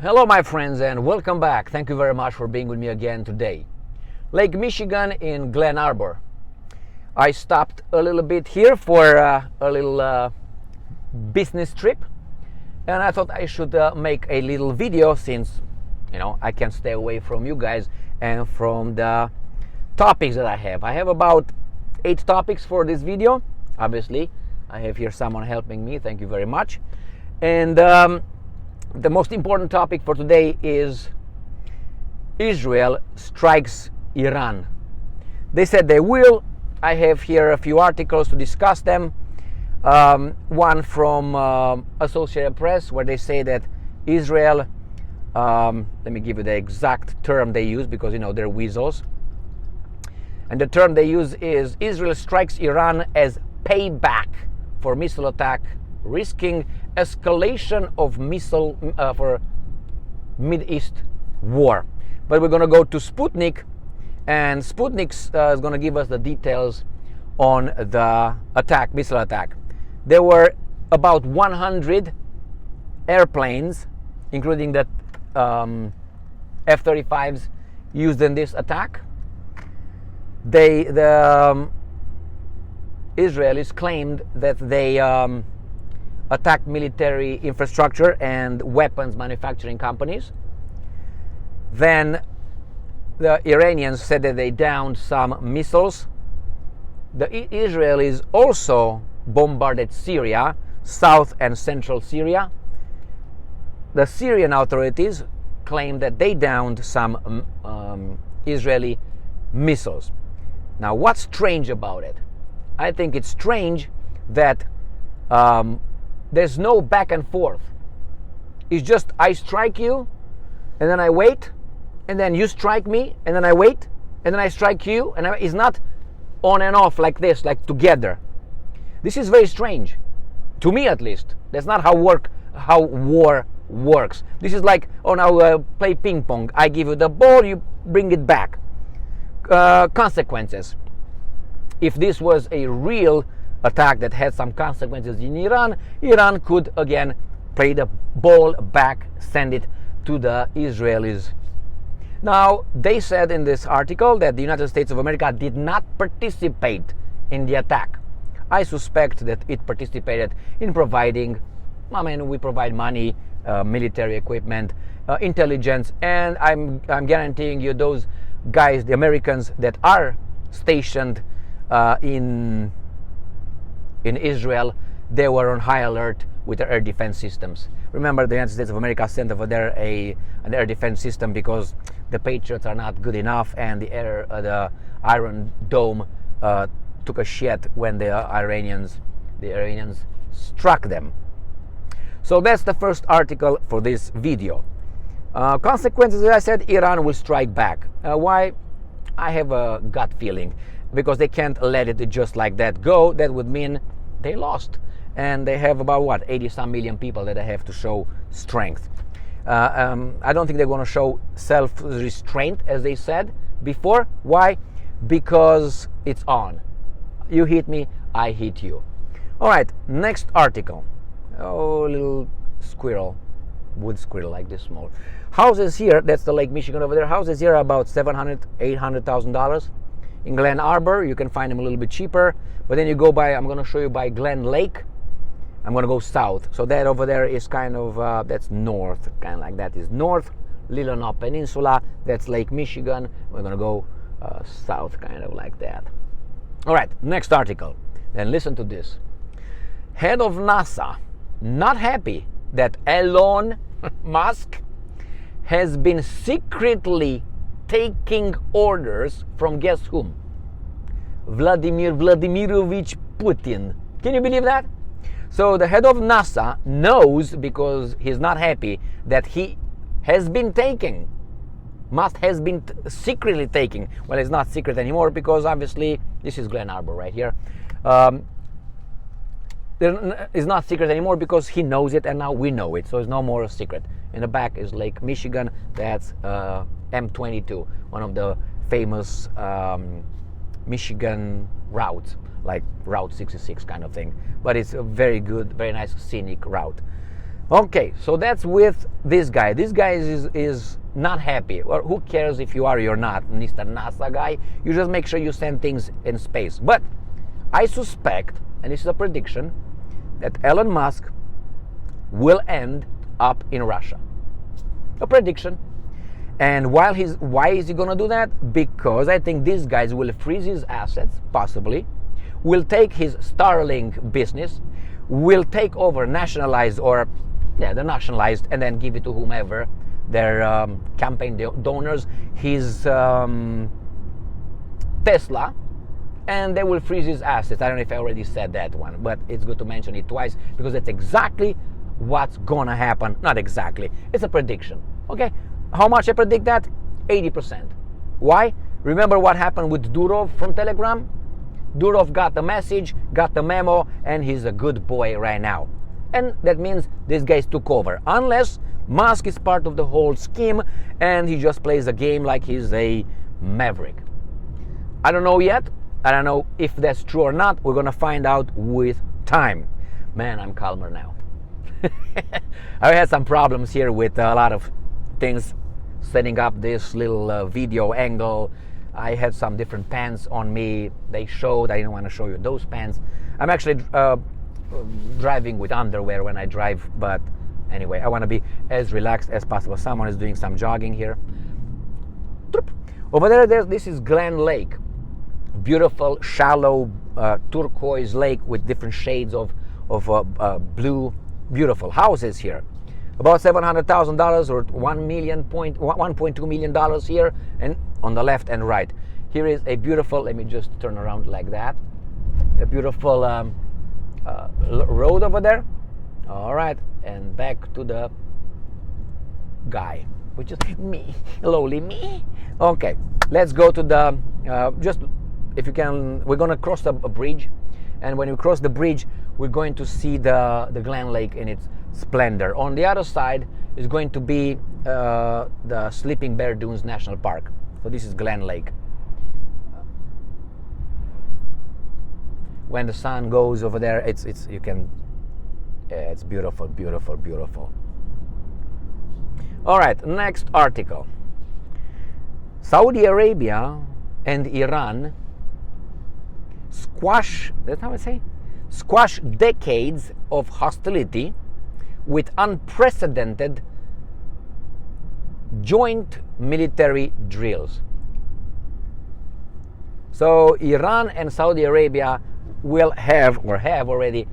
Hello my friends and welcome back. Thank you very much for being with me again today. Lake Michigan in Glen Arbor. I stopped a little bit here for a little business trip, and I thought I should make a little video since I can't stay away from you guys and from the topics that I have. I have about 8 topics for this video. Obviously I have here someone helping me, thank you very much. And the most important topic for today is Israel strikes Iran. They said they will. I have here a few articles to discuss them. One from Associated Press where they say that Israel, let me give you the exact term they use because they're weasels. And the term they use is Israel strikes Iran as payback for missile attack, risking escalation of missile for Mid-East war. But we're going to go to Sputnik, and Sputnik is going to give us the details on the attack, missile attack. There were about 100 airplanes, including the F-35s, used in this attack. The Israelis claimed that they attacked military infrastructure and weapons manufacturing companies. Then the Iranians said that they downed some missiles. The Israelis also bombarded Syria, south and central Syria. The Syrian authorities claimed that they downed some Israeli missiles. Now, what's strange about it? I think it's strange that there's no back and forth. It's just I strike you, and then I wait, and then you strike me, and then I wait, and then I strike you, and it's not on and off like this, like together. This is very strange, to me at least. That's not how war works. This is like, now play ping pong. I give you the ball, you bring it back. Consequences. If this was a real attack that had some consequences in Iran, Iran could again play the ball back, send it to the Israelis. Now, they said in this article that the United States of America did not participate in the attack. I suspect that it participated in providing, we provide money, military equipment, intelligence, and I'm guaranteeing you those guys, the Americans that are stationed in Israel, they were on high alert with their air defense systems. Remember, the United States of America sent over there an air defense system because the Patriots are not good enough, and the Iron Dome took a shit when the Iranians struck them. So that's the first article for this video. Consequences, as I said, Iran will strike back. Why? I have a gut feeling. Because they can't let it just like that go. That would mean they lost. And they have about 80-some million people that they have to show strength. I don't think they're going to show self-restraint, as they said before. Why? Because it's on. You hit me, I hit you. All right, next article. Oh, little squirrel. Wood squirrel like this small. Houses here, that's the Lake Michigan over there. Houses here are about $700,000, $800,000. In Glen Arbor, you can find them a little bit cheaper. But then you go by, I'm going to show you by Glen Lake. I'm going to go south. So that over there is kind of, that's north. Kind of like that is north. Leelanau Peninsula, that's Lake Michigan. We're going to go south, kind of like that. All right, next article. Then listen to this. Head of NASA, not happy that Elon Musk has been secretly taking orders from guess whom? Vladimir Vladimirovich Putin. Can you believe that? So the head of NASA knows, because he's not happy, that he has been taking, Musk has been secretly taking. Well, it's not secret anymore because obviously this is Glen Arbor right here. It's not secret anymore because he knows it and now we know it. So it's no more a secret. In the back is Lake Michigan. That's M22, one of the famous Michigan routes, like Route 66 kind of thing. But it's a very good, very nice scenic route. Okay, so that's with this guy. This guy is not happy. Or who cares if you are or not, Mr. NASA guy? You just make sure you send things in space. But I suspect, and this is a prediction, that Elon Musk will end up in Russia. A prediction. And why is he gonna do that? Because I think these guys will freeze his assets, possibly, will take his Starlink business, will take over, nationalize, or they're nationalized, and then give it to whomever, their campaign donors, his Tesla, and they will freeze his assets. I don't know if I already said that one, but it's good to mention it twice because that's exactly what's gonna happen. Not exactly, it's a prediction. Okay, how much I predict that? 80%. Why? Remember what happened with Durov from Telegram? Durov got the message, got the memo, and he's a good boy right now. And that means these guys took over. Unless Musk is part of the whole scheme and he just plays a game like he's a maverick. I don't know yet. I don't know if that's true or not. We're gonna find out with time. Man, I'm calmer now. I had some problems here with a lot of things, setting up this little video angle. I had some different pants on me. They showed. I didn't want to show you those pants. I'm actually driving with underwear when I drive, but anyway, I want to be as relaxed as possible. Someone is doing some jogging here. Over there, this is Glen Lake. Beautiful, shallow, turquoise lake with different shades of blue. Beautiful houses here. About $700,000 or $1.2 million here, and on the left and right. Here is a beautiful, let me just turn around like that. A beautiful road over there. All right, and back to the guy, which is me, lowly me. Okay, let's go to the, just if you can, we're gonna cross a bridge. And when we cross the bridge, we're going to see the Glen Lake in its splendor. On the other side is going to be the Sleeping Bear Dunes National Park. So this is Glen Lake. When the sun goes over there, it's beautiful, beautiful, beautiful. All right, next article. Saudi Arabia and Iran squash decades of hostility with unprecedented joint military drills. So Iran and Saudi Arabia will have or have already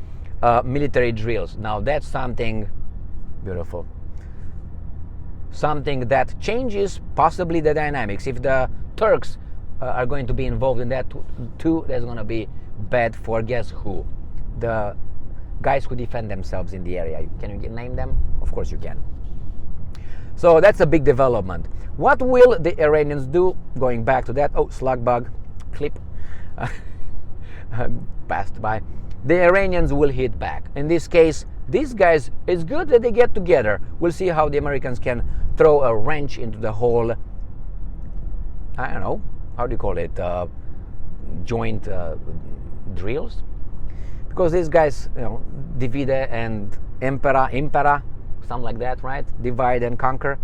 military drills. Now that's something beautiful. Something that changes possibly the dynamics. If the Turks are going to be involved in that too, that's going to be bad for guess who? The guys who defend themselves in the area. Can you name them? Of course you can. So that's a big development. What will the Iranians do? Going back to that, slug bug clip passed by. The Iranians will hit back. In this case, these guys, it's good that they get together. We'll see how the Americans can throw a wrench into the whole, I don't know, how do you call it, joint drills? Because these guys, divide and impera, something like that, right? Divide and conquer.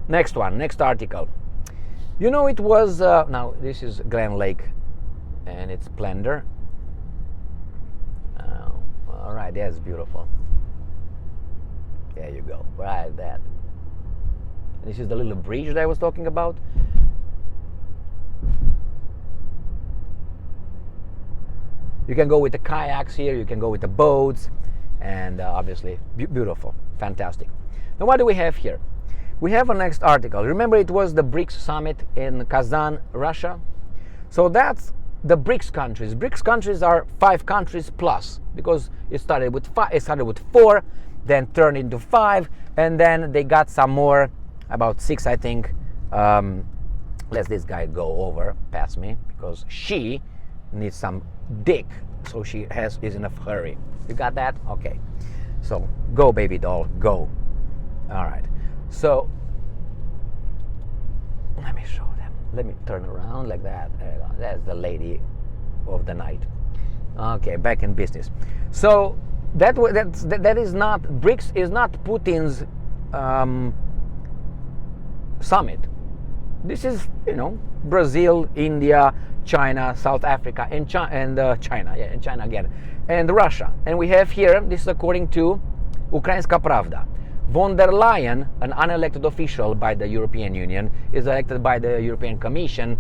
Next one, next article. It was, now this is Glen Lake and its splendor. All right, that's beautiful. There you go, right there. This is the little bridge that I was talking about. You can go with the kayaks here, you can go with the boats, and obviously beautiful, fantastic. Now what do we have here? We have a next article. Remember it was the BRICS summit in Kazan, Russia? So that's the BRICS countries. BRICS countries are 5 countries plus, because it started with 4, then turned into 5, and then they got some more, about 6 I think. Let this guy go over past me, because she needs some dick, so she is in a hurry. You got that? Okay. So go, baby doll, go. All right. So let me show them. Let me turn around like that. There you go. That's the lady of the night. Okay, back in business. So that is not, BRICS is not Putin's summit. This is, Brazil, India, China, South Africa, and China, and China again, and Russia. And we have here, this is according to Ukrainska Pravda. Von der Leyen, an unelected official by the European Union, is elected by the European Commission.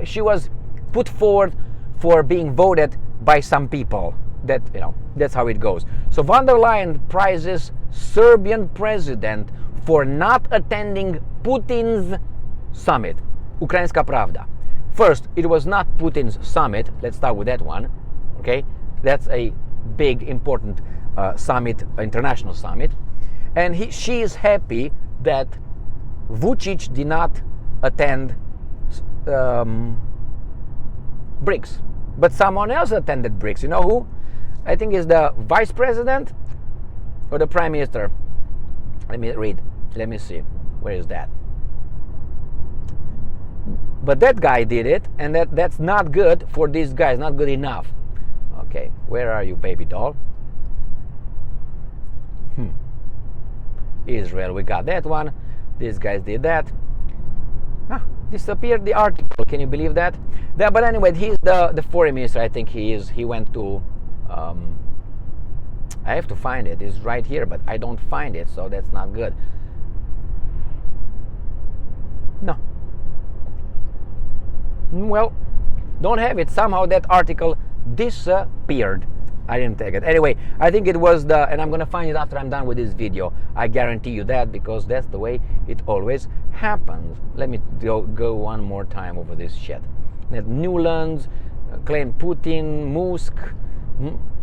She was put forward for being voted by some people. That's how it goes. So von der Leyen prizes Serbian president for not attending Putin's summit. Ukrainska Pravda. First, it was not Putin's summit. Let's start with that one. Okay, that's a big, important summit, international summit. And she is happy that Vucic did not attend BRICS, but someone else attended BRICS. You know who? I think is the vice president or the prime minister. Let me read. Let me see. Where is that? But that guy did it, and that's not good for these guys. Not good enough. Okay, where are you, baby doll? Israel, we got that one. These guys did that. Disappeared the article. Can you believe that? But anyway, he's the foreign minister. I think he is. He went to. I have to find it. It's right here, but I don't find it, so that's not good. No. Well, don't have it. Somehow that article disappeared. I didn't take it. Anyway, I think it was and I'm gonna find it after I'm done with this video. I guarantee you that, because that's the way it always happens. Let me go one more time over this shit. Newlands claim Putin, Musk,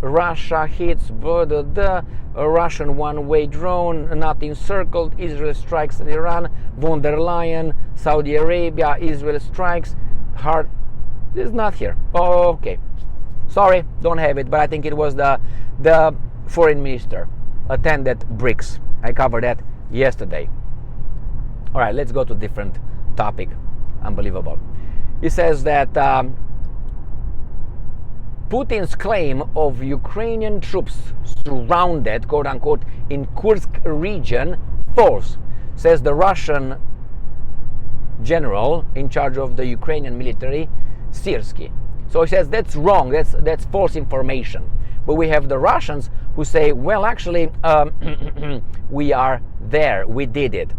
Russia hits a Russian one-way drone not encircled, Israel strikes at Iran, von der Leyen, Saudi Arabia, Israel strikes hard. It's not here. Oh, okay. Sorry, don't have it, but I think it was the foreign minister attended BRICS. I covered that yesterday. All right, let's go to a different topic. Unbelievable. He says that Putin's claim of Ukrainian troops surrounded, quote unquote, in Kursk region, false, says the Russian general in charge of the Ukrainian military, Syrsky. So he says that's wrong, that's false information. But we have the Russians who say, well, actually, we are there, we did it.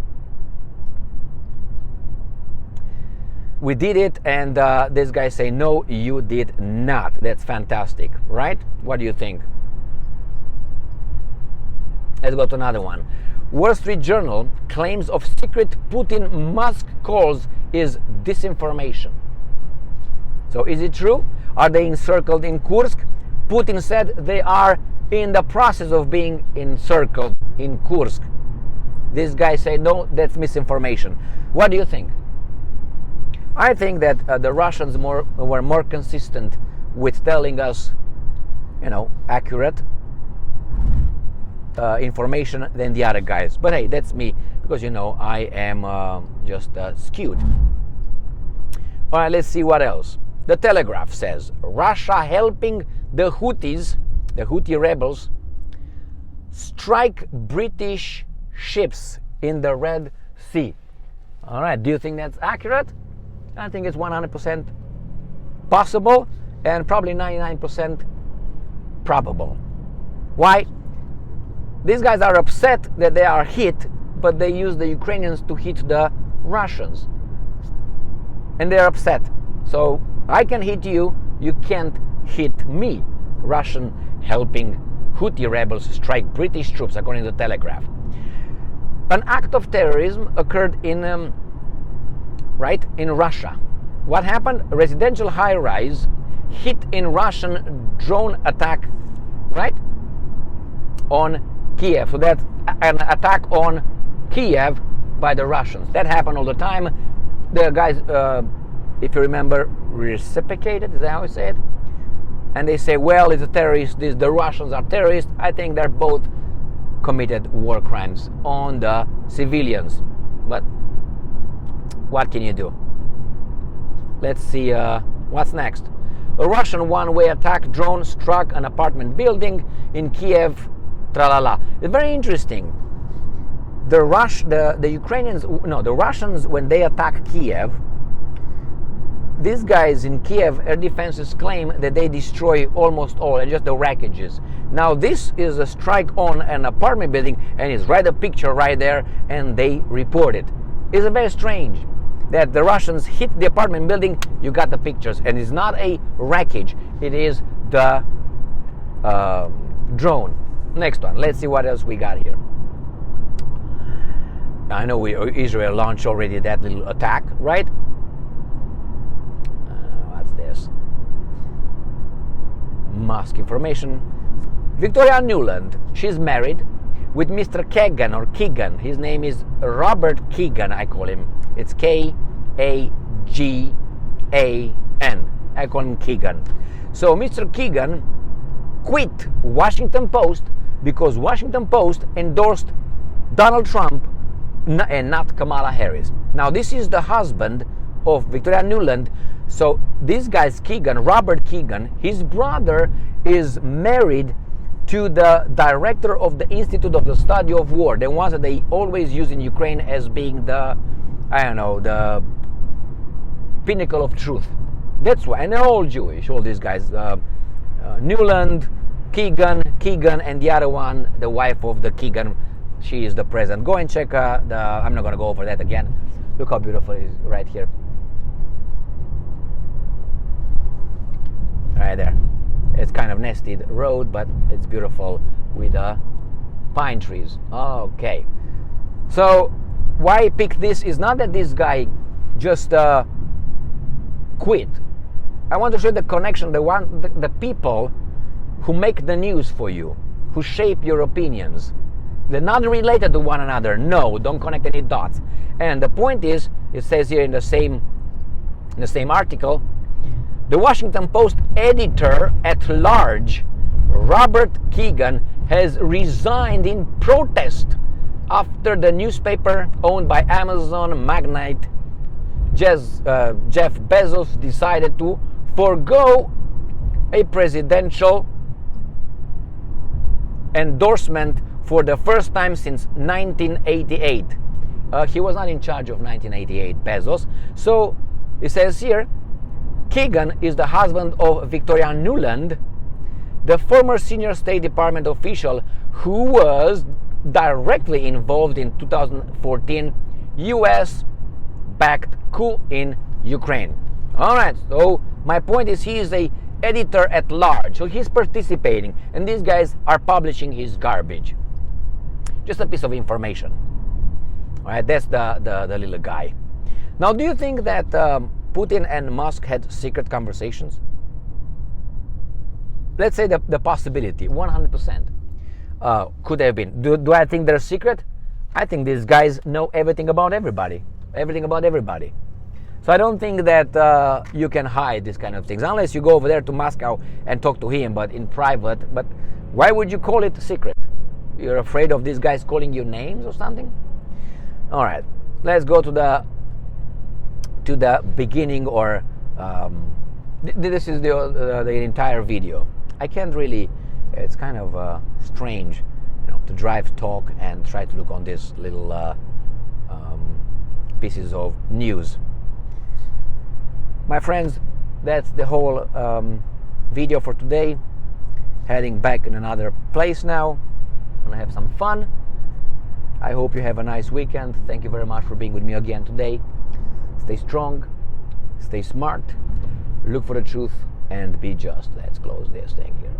We did it, and this guy say, no, you did not. That's fantastic, right? What do you think? Let's go to another one. Wall Street Journal claims of secret Putin Musk calls is disinformation. So is it true? Are they encircled in Kursk? Putin said they are in the process of being encircled in Kursk. This guy said, no, that's misinformation. What do you think? I think that the Russians were more consistent with telling us, accurate information than the other guys. But hey, that's me, because I am just skewed. All right, let's see what else. The Telegraph says Russia helping the Houthis, the Houthi rebels, strike British ships in the Red Sea. All right, do you think that's accurate? I think it's 100% possible and probably 99% probable. Why? These guys are upset that they are hit, but they use the Ukrainians to hit the Russians. And they're upset. So I can hit you, you can't hit me. Russian helping Houthi rebels strike British troops, according to the Telegraph. An act of terrorism occurred in Russia. What happened? A residential high-rise hit in Russian drone attack, right, on Kiev. So that's an attack on Kiev by the Russians. That happened all the time. The guys, if you remember, reciprocated, is that how I say it? And they say, well, it's a terrorist, the Russians are terrorists. I think they're both committed war crimes on the civilians. But what can you do? Let's see what's next. A Russian one-way attack drone struck an apartment building in Kiev Tralala. It's very interesting. The Ukrainians, no, the Russians, when they attack Kiev, these guys in Kiev, air defenses claim that they destroy almost all, and just the wreckages. Now this is a strike on an apartment building, and it's right a picture right there, and they report it. It's very strange that the Russians hit the apartment building, you got the pictures, and it's not a wreckage, it is the drone. Next one, let's see what else we got here. I know Israel launched already that little attack, right? What's this? Musk information. Victoria Nuland, she's married with Mr. Kagan or Keegan. His name is Robert Keegan, I call him. It's K-A-G-A-N. I call him Keegan. So Mr. Keegan quit Washington Post because Washington Post endorsed Donald Trump and not Kamala Harris. Now this is the husband of Victoria Nuland. So this guy's Keegan, Robert Keegan, his brother is married to the director of the Institute of the Study of War, the ones that they always use in Ukraine as being the, I don't know, the pinnacle of truth. That's why, and they're all Jewish, all these guys. Nuland, Keegan, and the other one, the wife of the Keegan, she is the president. Go and check I'm not going to go over that again. Look how beautiful it is right here. Right there. It's kind of nested road, but it's beautiful with pine trees. Okay. So why I pick this is not that this guy just quit. I want to show the connection, the people who make the news for you, who shape your opinions. They're not related to one another. No, don't connect any dots. And the point is, it says here in the same article, the Washington Post editor at large, Robert Keegan, has resigned in protest after the newspaper owned by Amazon magnate Jeff Bezos decided to forego a presidential endorsement for the first time since 1988. He was not in charge of 1988, Bezos. So it says here, Keegan is the husband of Victoria Nuland, the former senior State Department official who was directly involved in 2014 US-backed coup in Ukraine. All right, so my point is he is a editor at large, so he's participating, and these guys are publishing his garbage. Just a piece of information. All right, that's the little guy. Now, do you think that Putin and Musk had secret conversations? Let's say the possibility, 100%. Could have been. Do I think they're secret? I think these guys know everything about everybody. Everything about everybody. So I don't think that you can hide these kind of things, unless you go over there to Moscow and talk to him, but in private. But why would you call it secret? You're afraid of these guys calling you names or something? All right, let's go to the beginning, or this is the entire video. I can't really, it's kind of strange, to drive, talk, and try to look on this little pieces of news. My friends, that's the whole video for today. Heading back in another place now. Gonna have some fun. I hope you have a nice weekend. Thank you very much for being with me again today. Stay strong, stay smart, look for the truth, and be just. Let's close this thing here.